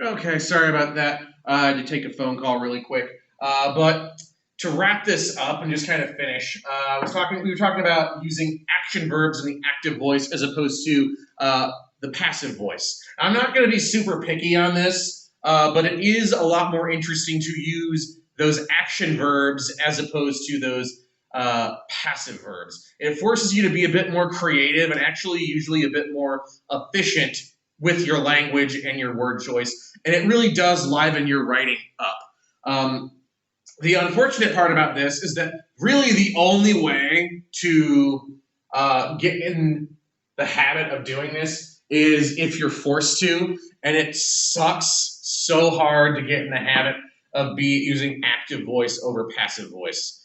Okay, sorry about that. I had to take a phone call really quick. But to wrap this up and just kind of finish, we were talking about using action verbs in the active voice as opposed to the passive voice. I'm not going to be super picky on this, but it is a lot more interesting to use those action verbs as opposed to those passive verbs. It forces you to be a bit more creative and actually usually a bit more efficient with your language and your word choice, and it really does liven your writing up. Um, the unfortunate part about this is that really the only way to get in the habit of doing this is if you're forced to, and it sucks so hard to get in the habit of using active voice over passive voice.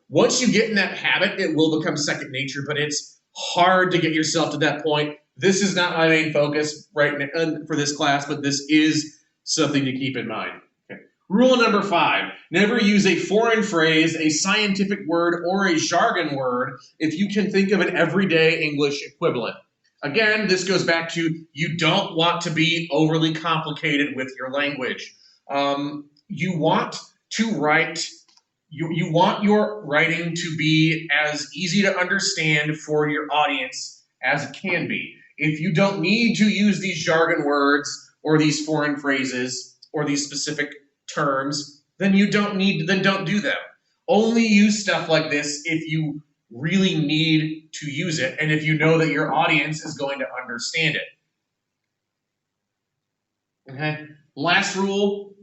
Once you get in that habit, it will become second nature, but it's hard to get yourself to that point. This is not my main focus right now for this class, but this is something to keep in mind. Okay. Rule number 5, never use a foreign phrase, a scientific word, or a jargon word if you can think of an everyday English equivalent. Again, this goes back to you don't want to be overly complicated with your language. You want to write, you want your writing to be as easy to understand for your audience as it can be. If you don't need to use these jargon words or these foreign phrases or these specific terms, then don't do them. Only use stuff like this if you really need to use it and if you know that your audience is going to understand it. Okay? Last rule,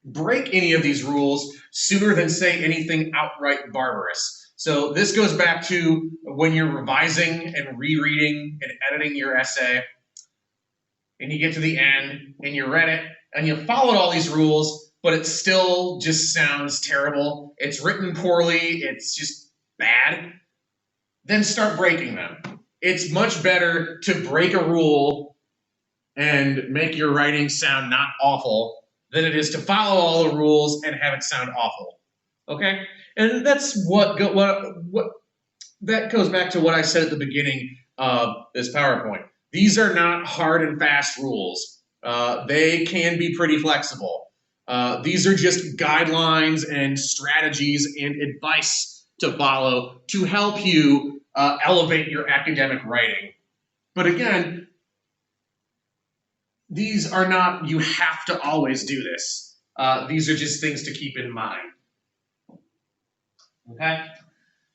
break any of these rules sooner than say anything outright barbarous. So this goes back to when you're revising and rereading and editing your essay, and you get to the end, and you read it, and you followed all these rules, but it still just sounds terrible. It's written poorly. It's just bad. Then start breaking them. It's much better to break a rule and make your writing sound not awful than it is to follow all the rules and have it sound awful. Okay? And that's what that goes back to what I said at the beginning of this PowerPoint. These are not hard and fast rules. They can be pretty flexible. These are just guidelines and strategies and advice to follow to help you elevate your academic writing. But again, these are not, you have to always do this. These are just things to keep in mind. Okay?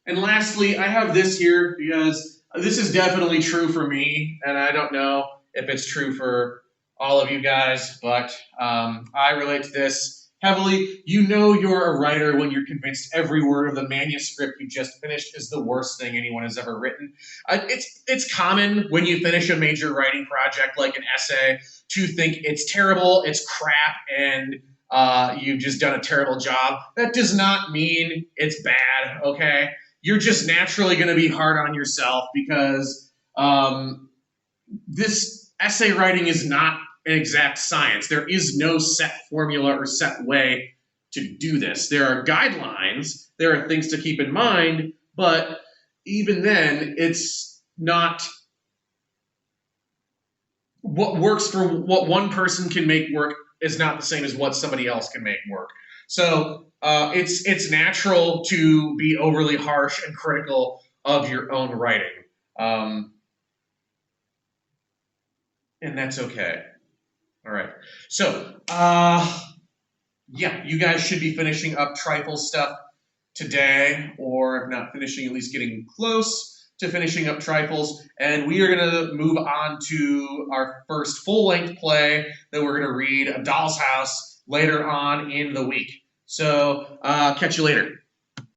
And lastly, I have this here because this is definitely true for me, and I don't know if it's true for all of you guys, but I relate to this heavily. You know you're a writer when you're convinced every word of the manuscript you just finished is the worst thing anyone has ever written. It's common when you finish a major writing project like an essay to think it's terrible, it's crap, and you've just done a terrible job. That does not mean it's bad, okay? You're just naturally going to be hard on yourself because this essay writing is not an exact science. There is no set formula or set way to do this. There are guidelines, there are things to keep in mind, but even then, it's not what works for what one person can make work is not the same as what somebody else can make work. So it's natural to be overly harsh and critical of your own writing. And that's okay. All right. So, yeah, you guys should be finishing up trifle stuff today, or if not finishing, at least getting close to finishing up trifles. And we are going to move on to our first full-length play that we're going to read, A Doll's House, later on in the week. So, catch you later.